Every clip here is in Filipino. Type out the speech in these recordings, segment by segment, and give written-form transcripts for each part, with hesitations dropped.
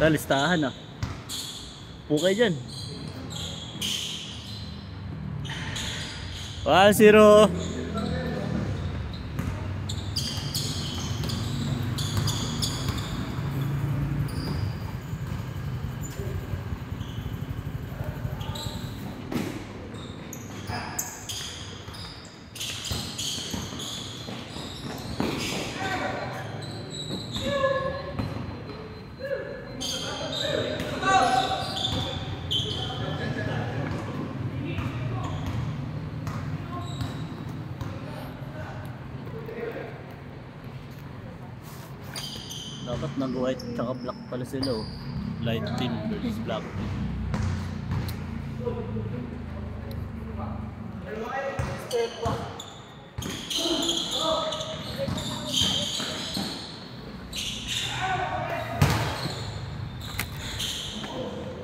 Listahan ah. Pukay dyan. 1-0. Dapat nag-white tsaka black pala sila oh. Light team versus black team.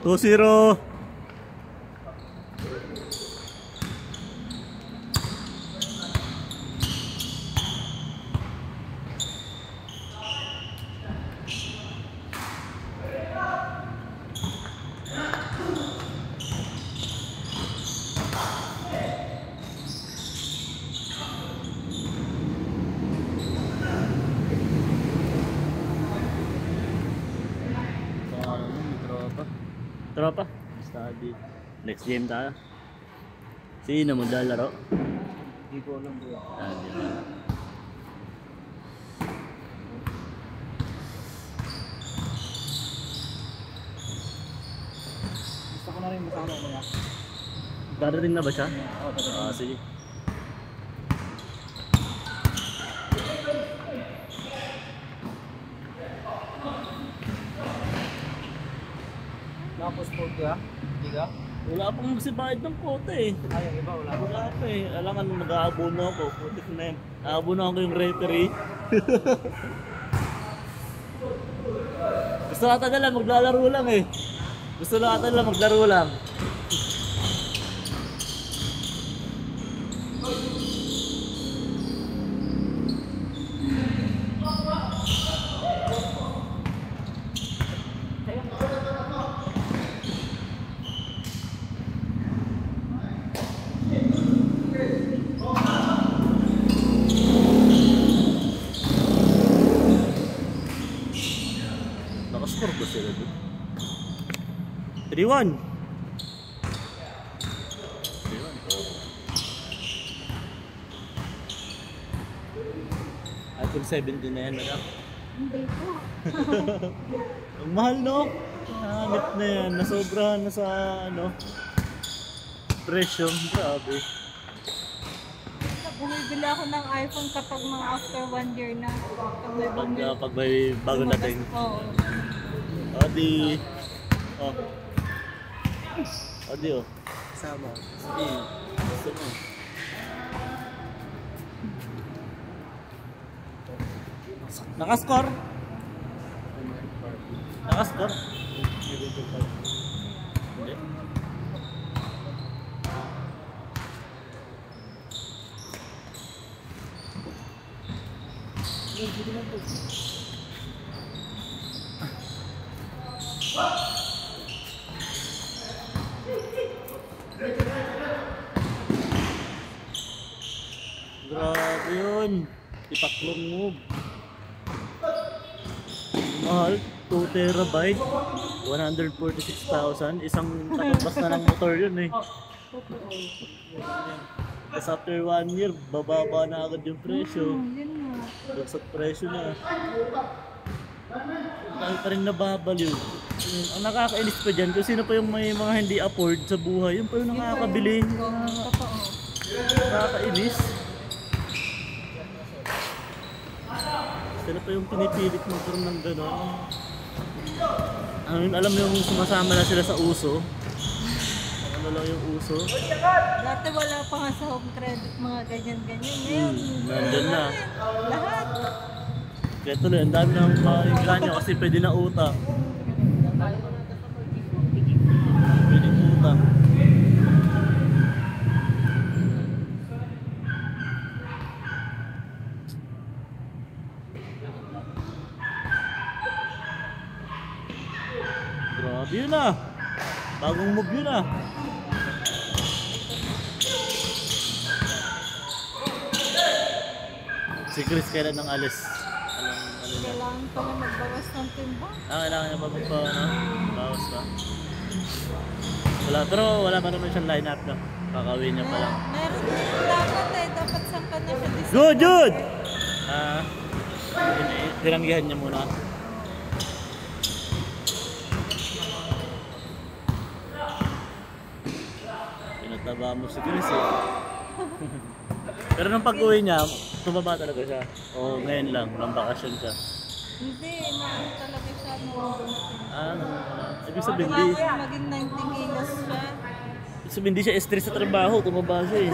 Two zero. Tropa, study. Next game tayo. Sino maglalaro? Hindi ko alam bro. Di ba? Gusto ko na rin masama ko ya. Darating na ba siya? Oo, darating. Sige. Nakapos-sport ka? Hindi ka? Wala pang masibahid ng kote eh. Ay, yung iba wala. Wala pa eh. Alangan mag-aabono ako. Putik na yan. Aabono ako yung referee. Gusto ata nila maglalaro lang eh. Gusto ata nila maglaro lang. Nakascore ba sila doon? 3-1. iPhone 17 na yan, madam. Hindi po. Ang mahal, no? Hanip na yan. Nasobrahan na sa ano presyo. Grabe. Bumibili ako ng iPhone kapag mga after 1 year na. Pag may bago natin. Oo. O di. O. O di o. Sama. Sige. Gusto mo. Nakascore? Nakascore? Hindi. Grabe yun. Ipaklong move. Mahal. 2 terabyte. 146,000. Isang katabas na ng motor yun eh. Tapos after 1 year, bababa na agad yung presyo. Yun nga. Bagsak presyo na. Dahil pa rin nababaliw. Ang nakakainis pa dyan, kung sino pa yung may mga hindi afford sa buhay, yun pa yung nakakabili. Totoo. Nakakainis. Sila pa yung pinipilit magkaroon ng gano'n. Alam mo yung sumasama na sila sa uso. Ano lang yung uso. Dati wala pa nga sa home credit mga ganyan-ganyan. Ngayon, Nandun na. lahat. Kaya tuloy, ang dami ng ganyan kasi pwede na utang. Pwede utang. Grabe yun ah. Bagong move yun ah. Si Chris kailan nang alis? Ano na? Kailangan pala magbawas ng timbang. Kailangan niya ba bawas ba? Wala, pero wala pa naman siyang line-up na. Kakawin niya pa lang. Meron din dapat eh. Dapat sangka na siya this Good, good! Tinanggihan niya muna. Pinataba mo si Chris eh. Pero nung pag-uwi niya, tumaba talaga siya. O ngayon lang, nang bakasyon siya. Hindi, maano talaga siya Ibig sabihin, hindi. Kailangan maging 90 kilos siya. Ibig sabihin, hindi siya stress sa trabaho, tumaba siya eh.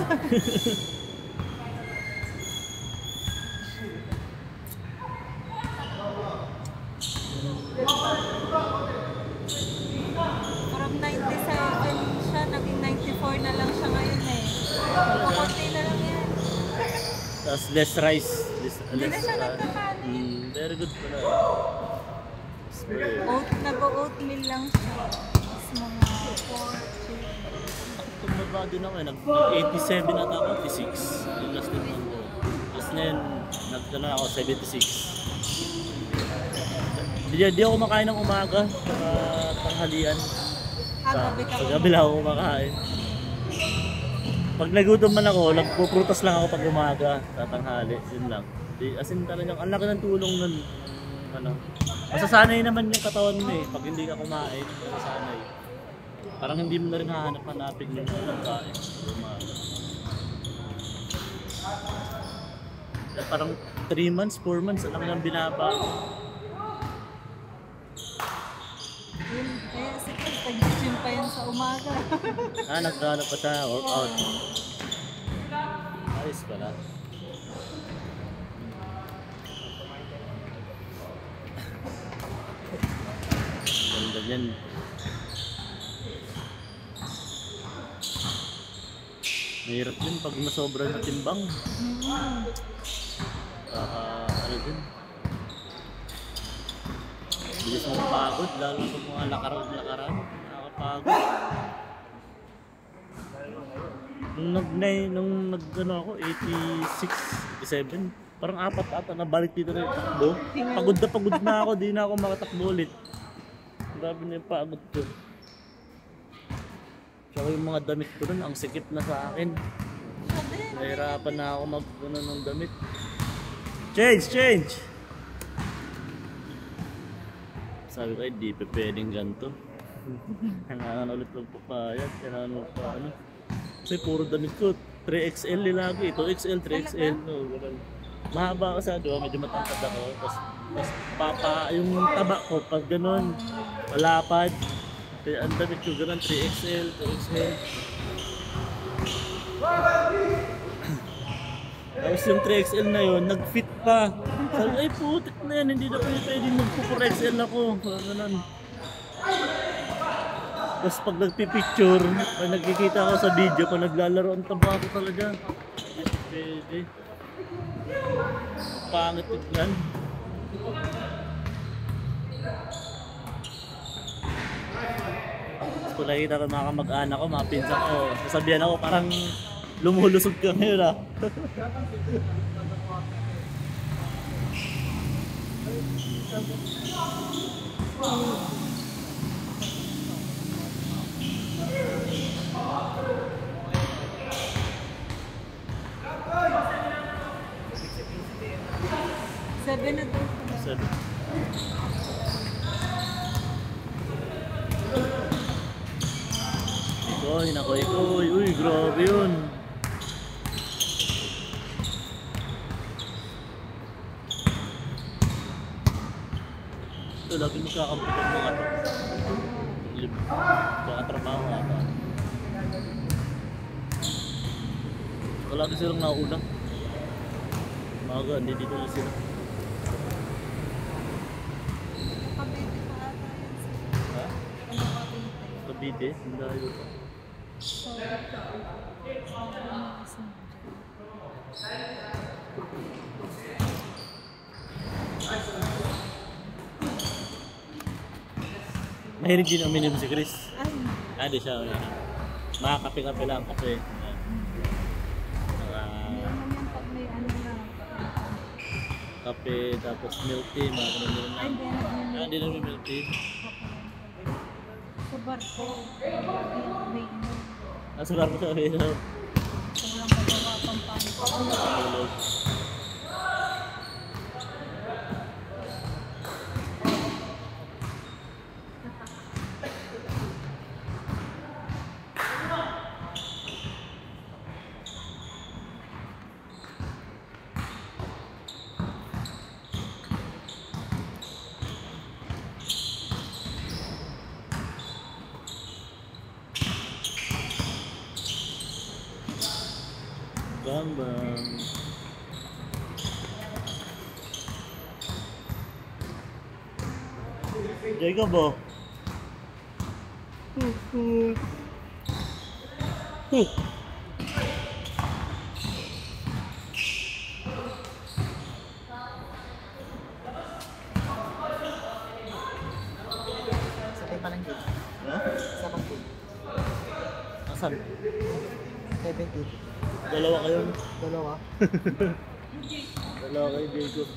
From 97 siya, naging 94 na lang siya ngayon eh. Kukunti na lang yan. Tapos less rice. Hindi na siya nagkakanin. Very good pala. Nag-oatmeal lang siya. Tapos mga pork, Tumaba din ako eh. Nag-87 ata ako, 86. Yung last din ko. Tapos ngayon, nagdala ako, 76. Hindi ako kumakain ng umaga, saka tanghalian. gabi ka Sa gabi lang ako kumakain. Pag nagutom man ako, nagpuprutas lang ako pag umaga, tatanghali, yun lang. As in talagang, ang laki ng tulong nun. Masasanay naman yung katawan mo eh, pag hindi ka kumain, masasanay. Parang hindi mo na rin hahanap-hanapin yung pagkain sa umaga. Parang 3 months, 4 months, alam lang binaba. Yun, kaya si Chris, nag-gym pa yan sa umaga. Nagkano pa siya, workout. Ayos pala. Ganda yan. Mahirap din pag nasobra na timbang. Ano din. Bilis mong pagod, lalo sa mga lakaran. Nakakapagod. Nung ako, 86, 87, parang apat ata nabalik dito na yung takbo. Pagod na ako, di na ako makatakbo ulit. Grabe na yung pagod ko. Tsaka yung mga damit ko nun, ang sikip na sa akin. Nahirapan na ako ng damit. Change! Sabi ko, di pa pwedeng ganito. Kailangan ulit ng papayat, kailangan pa ano. Kasi puro damit ko, 3XL lagi. Ito XL, 3XL. No, mahaba kasi, diba? Medyo matangkad ako. Tapos yung taba ko, pag ganun, malapad. Kaya ang damit ko ganun, 3XL, 2XL. Tapos yung 3XL na yun, nag-fit pa. Sabi, ay putik na yan, hindi na pwedeng magpo-4XL ako. Ganun. Tapos pag nagpipicture, pag nagkikita ako sa video, pag naglalaro, ang taba ako talaga. Pwede. Pangit yan. Tapos kung nakikita ko mga kamag-anak ko, mga pinsan ko, sasabihan ako parang lumulusog ka ngayon ah. Sabi na doon. Sabi. Ikoy. Uy, grabe yun. Ito, lagi magkakamputan mga to. Baka trabaho ata. Wala din silang nauna. Maga, hindi dito na sila. Kabiti pa ata yan. Ha? Ano Kabiti? Kabite? Hindi tayo pa. Mahilig din uminom si Chris. Ay, Ah, di siya. Makakape-kape lang kasi. hindi naman yan pag may ano na. Kape, tapos milk tea, mga ganun Ay, lang. hindi naman. Ah, di namin milk tea. Sa barko, may inom. Nasa barko sa amin. So, walang magawa pang Tulog. Bambang. Jacob ba? Sakay pa lang din. Ha? Sa pagpun. Asan? 70. Dalawa kayo. Dalawa. Dalawa kayo, Jacob.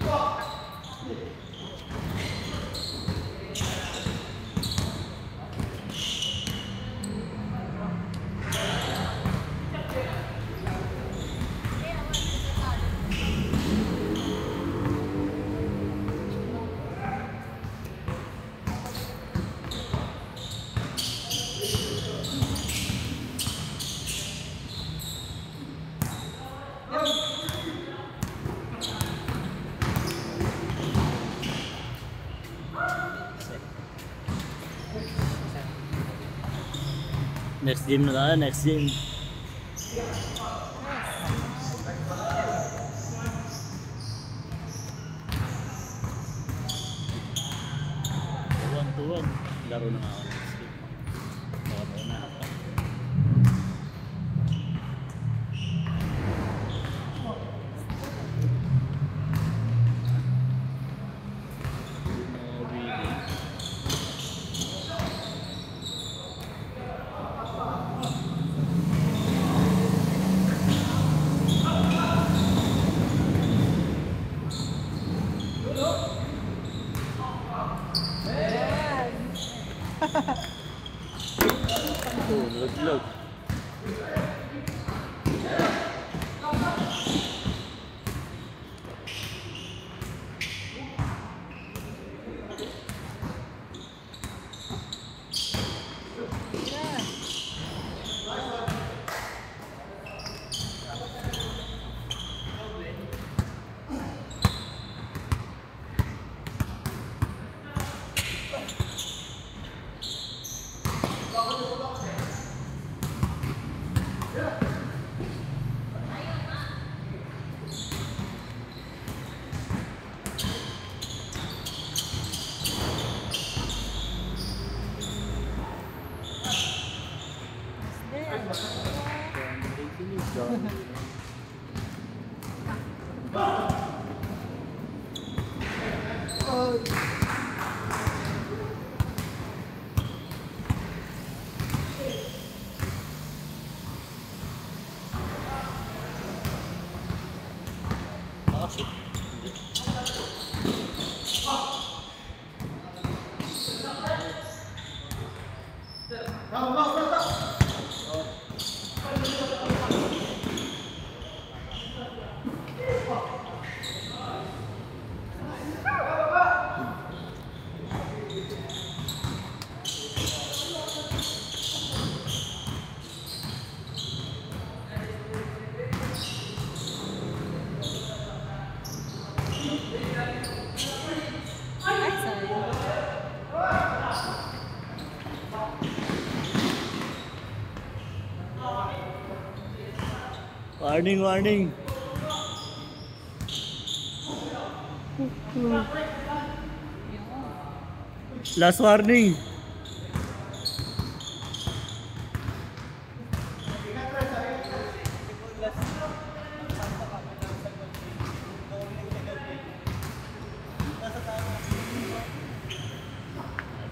Next game na tayo, next game. One to one. Laro na nga ako next game. Laro na ako. Oh, nalaglag. Ay, sorry. Warning, warning. Last warning.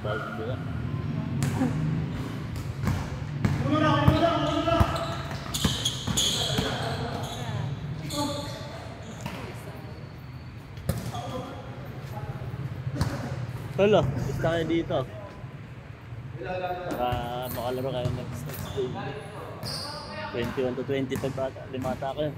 Bago ba? Hello, gusto kayo dito. Para makalaro kayo next game. 21 to 25 bata, limata kayo.